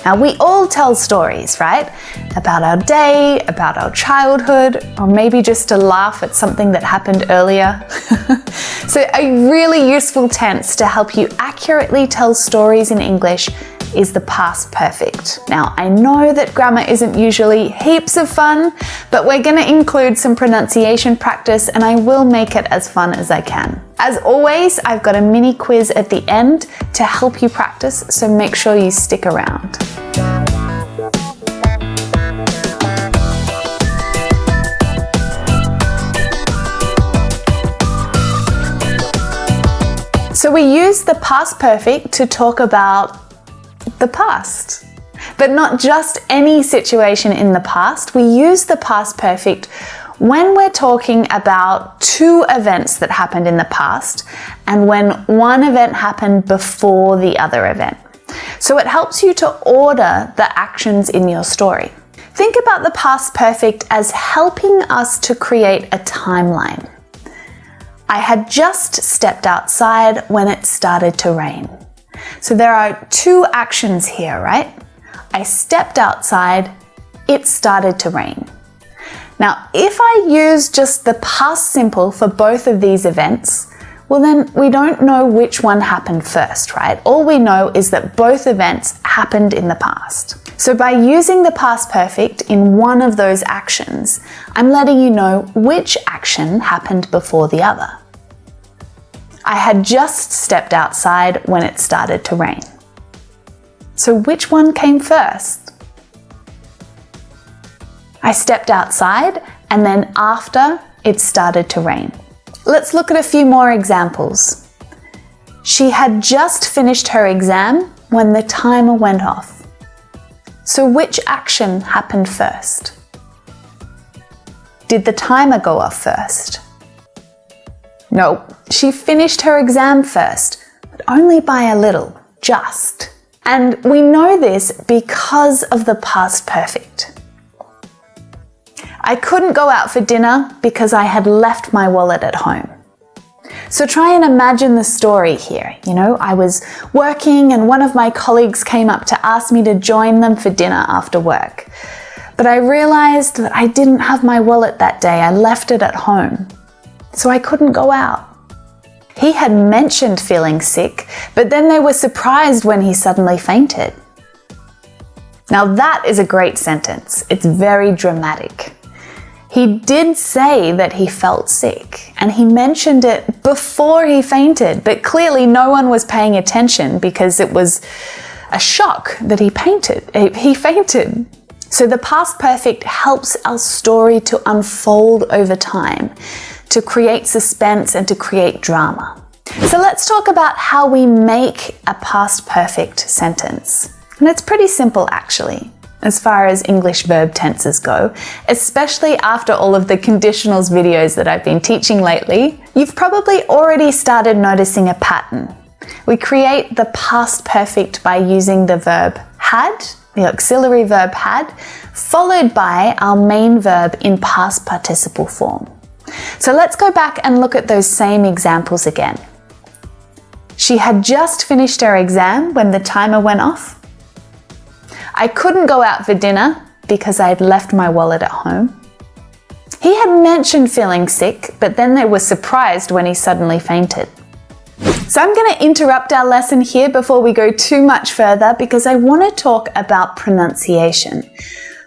Now, we all tell stories, right? About our day, about our childhood, or maybe just to laugh at something that happened earlier. So a really useful tense to help you accurately tell stories in English is the past perfect. Now, I know that grammar isn't usually heaps of fun, but we're going to include some pronunciation practice and I will make it as fun as I can. As always, I've got a mini quiz at the end to help you practice, so make sure you stick around. So we use the past perfect to talk about the past. But not just any situation in the past. We use the past perfect when we're talking about two events that happened in the past and when one event happened before the other event. So it helps you to order the actions in your story. Think about the past perfect as helping us to create a timeline. I had just stepped outside when it started to rain. So there are two actions here, right? I stepped outside, it started to rain. Now, if I use just the past simple for both of these events, well then we don't know which one happened first, right? All we know is that both events happened in the past. So by using the past perfect in one of those actions, I'm letting you know which action happened before the other. I had just stepped outside when it started to rain. So which one came first? I stepped outside and then after it started to rain. Let's look at a few more examples. She had just finished her exam when the timer went off. So which action happened first? Did the timer go off first? No, she finished her exam first, but only by a little, just. And we know this because of the past perfect. I couldn't go out for dinner because I had left my wallet at home. So try and imagine the story here. You know, I was working and one of my colleagues came up to ask me to join them for dinner after work. But I realized that I didn't have my wallet that day. I left it at home. So I couldn't go out. He had mentioned feeling sick, but then they were surprised when he suddenly fainted. Now that is a great sentence. It's very dramatic. He did say that he felt sick, and he mentioned it before he fainted, but clearly no one was paying attention because it was a shock that he fainted. So the past perfect helps our story to unfold over time, to create suspense and to create drama. So let's talk about how we make a past perfect sentence. And it's pretty simple actually, as far as English verb tenses go, especially after all of the conditionals videos that I've been teaching lately. You've probably already started noticing a pattern. We create the past perfect by using the verb had, the auxiliary verb had, followed by our main verb in past participle form. So let's go back and look at those same examples again. She had just finished her exam when the timer went off. I couldn't go out for dinner because I had left my wallet at home. He had mentioned feeling sick, but then they were surprised when he suddenly fainted. So I'm going to interrupt our lesson here before we go too much further because I want to talk about pronunciation.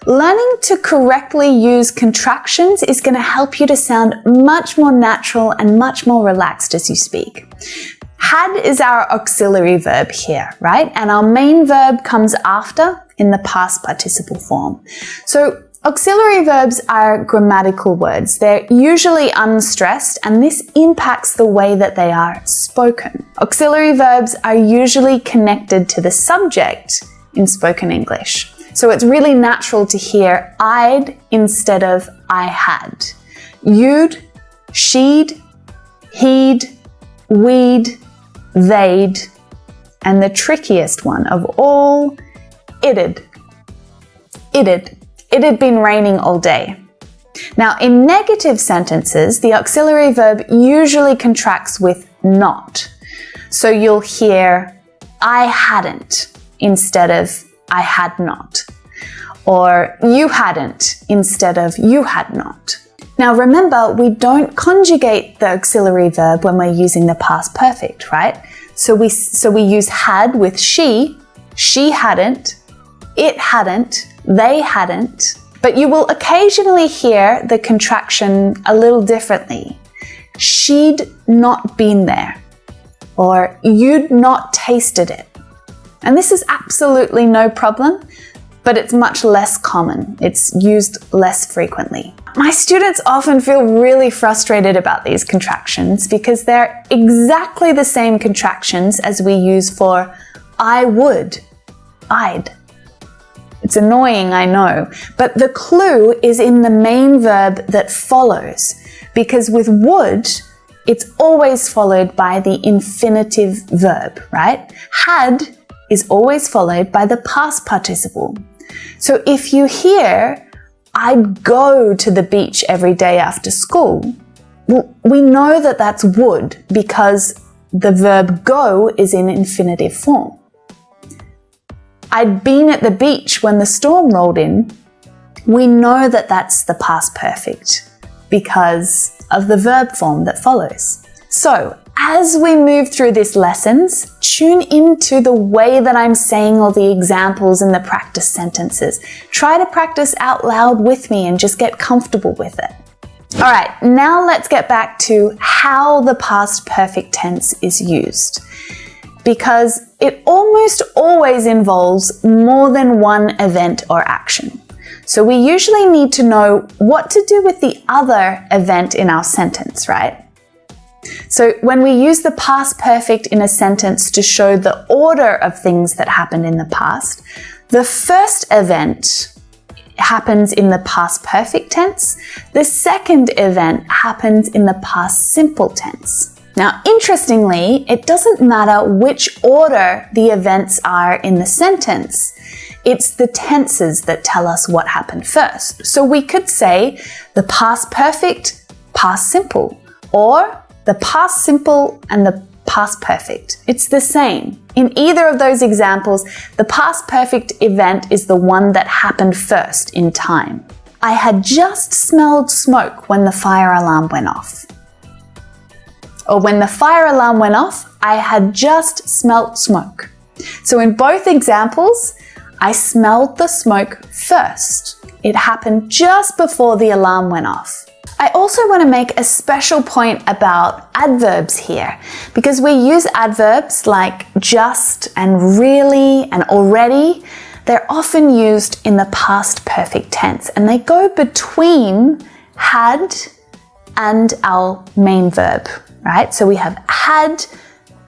Learning to correctly use contractions is going to help you to sound much more natural and much more relaxed as you speak. Had is our auxiliary verb here, right? And our main verb comes after in the past participle form. So auxiliary verbs are grammatical words. They're usually unstressed and this impacts the way that they are spoken. Auxiliary verbs are usually connected to the subject in spoken English. So it's really natural to hear I'd instead of I had. You'd, she'd, he'd, we'd, they'd, and the trickiest one of all, it'd. It had been raining all day. Now, in negative sentences, the auxiliary verb usually contracts with not. So you'll hear I hadn't instead of I had not. Or you hadn't instead of you had not. Now remember, we don't conjugate the auxiliary verb when we're using the past perfect, right? So we use had with she hadn't, it hadn't, they hadn't, but you will occasionally hear the contraction a little differently. She'd not been there, or you'd not tasted it. And this is absolutely no problem, but it's much less common. It's used less frequently. My students often feel really frustrated about these contractions because they're exactly the same contractions as we use for I would, I'd. It's annoying, I know, but the clue is in the main verb that follows, because with would, it's always followed by the infinitive verb, right? Had is always followed by the past participle. So if you hear, I'd go to the beach every day after school, well, we know that that's would because the verb go is in infinitive form. I'd been at the beach when the storm rolled in, we know that that's the past perfect because of the verb form that follows. So, as we move through these lessons, tune into the way that I'm saying all the examples and the practice sentences. Try to practice out loud with me and just get comfortable with it. All right, now let's get back to how the past perfect tense is used, because it almost always involves more than one event or action. So we usually need to know what to do with the other event in our sentence, right? So when we use the past perfect in a sentence to show the order of things that happened in the past, the first event happens in the past perfect tense. The second event happens in the past simple tense. Now, interestingly, it doesn't matter which order the events are in the sentence. It's the tenses that tell us what happened first. So we could say the past perfect, past simple, or the past simple and the past perfect. It's the same. In either of those examples, the past perfect event is the one that happened first in time. I had just smelled smoke when the fire alarm went off. Or when the fire alarm went off, I had just smelt smoke. So in both examples, I smelled the smoke first. It happened just before the alarm went off. I also want to make a special point about adverbs here, because we use adverbs like just and really and already. They're often used in the past perfect tense, and they go between had and our main verb, right? So we have had,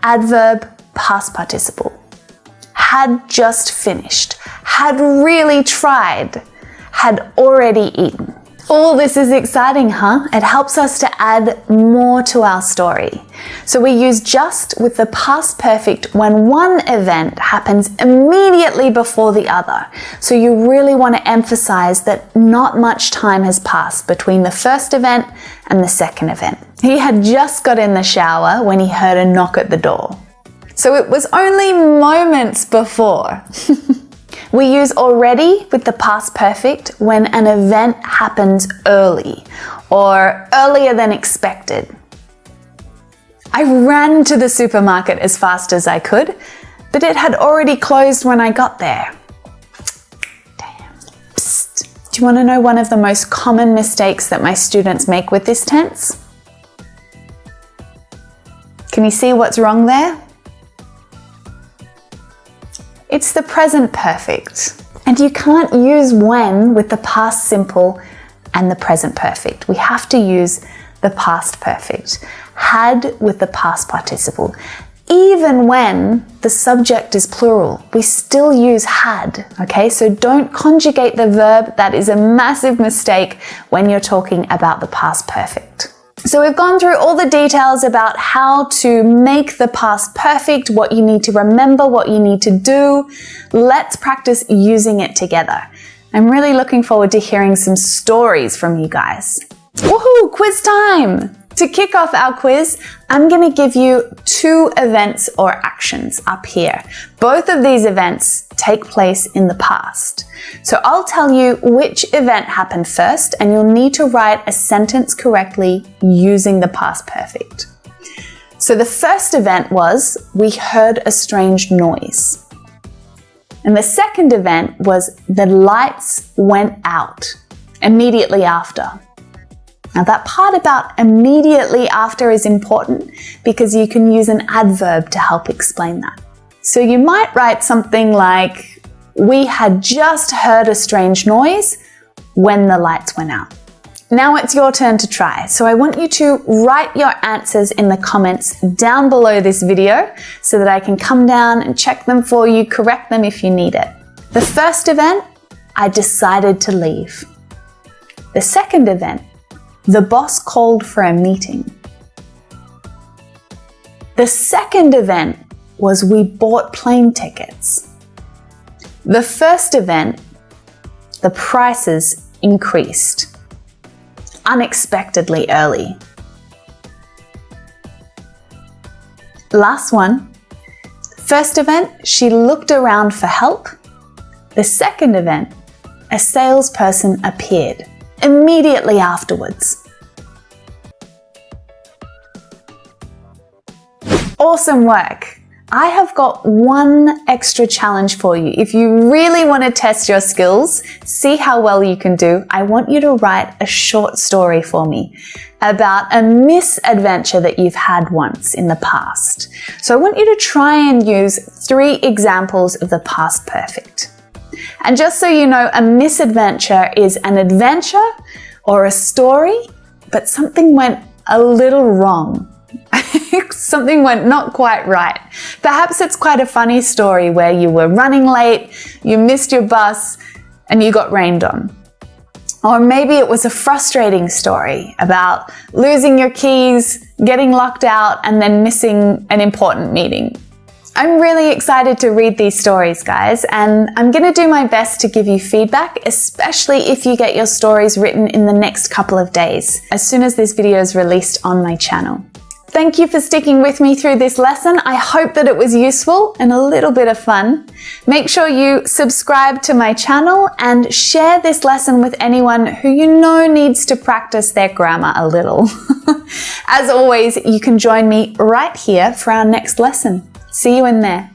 adverb, past participle. Had just finished, had really tried, had already eaten. All this is exciting, huh? It helps us to add more to our story. So we use just with the past perfect when one event happens immediately before the other. So you really want to emphasize that not much time has passed between the first event and the second event. He had just got in the shower when he heard a knock at the door. So it was only moments before. We use already with the past perfect when an event happens early or earlier than expected. I ran to the supermarket as fast as I could, but it had already closed when I got there. Damn. Psst. Do you want to know one of the most common mistakes that my students make with this tense? Can you see what's wrong there? It's the present perfect. And you can't use when with the past simple and the present perfect. We have to use the past perfect. Had with the past participle. Even when the subject is plural, we still use had, okay? So don't conjugate the verb. That is a massive mistake when you're talking about the past perfect. So we've gone through all the details about how to make the past perfect, what you need to remember, what you need to do. Let's practice using it together. I'm really looking forward to hearing some stories from you guys. Woohoo, quiz time! To kick off our quiz, I'm going to give you 2 events or actions up here. Both of these events take place in the past. So I'll tell you which event happened first, and you'll need to write a sentence correctly using the past perfect. So the first event was, we heard a strange noise. And the second event was, the lights went out immediately after. Now that part about immediately after is important because you can use an adverb to help explain that. So you might write something like, we had just heard a strange noise when the lights went out. Now it's your turn to try. So I want you to write your answers in the comments down below this video so that I can come down and check them for you, correct them if you need it. The first event, I decided to leave. The second event, the boss called for a meeting. The second event was, we bought plane tickets. The first event, the prices increased unexpectedly early. Last one. First event, she looked around for help. The second event, a salesperson appeared immediately afterwards. Awesome work! I have got one extra challenge for you. If you really want to test your skills, see how well you can do, I want you to write a short story for me about a misadventure that you've had once in the past. So I want you to try and use 3 examples of the past perfect. And just so you know, a misadventure is an adventure or a story, but something went a little wrong. Something went not quite right. Perhaps it's quite a funny story where you were running late, you missed your bus, and you got rained on. Or maybe it was a frustrating story about losing your keys, getting locked out, and then missing an important meeting. I'm really excited to read these stories, guys, and I'm going to do my best to give you feedback, especially if you get your stories written in the next couple of days, as soon as this video is released on my channel. Thank you for sticking with me through this lesson. I hope that it was useful and a little bit of fun. Make sure you subscribe to my channel and share this lesson with anyone who you know needs to practice their grammar a little. As always, you can join me right here for our next lesson. See you in there.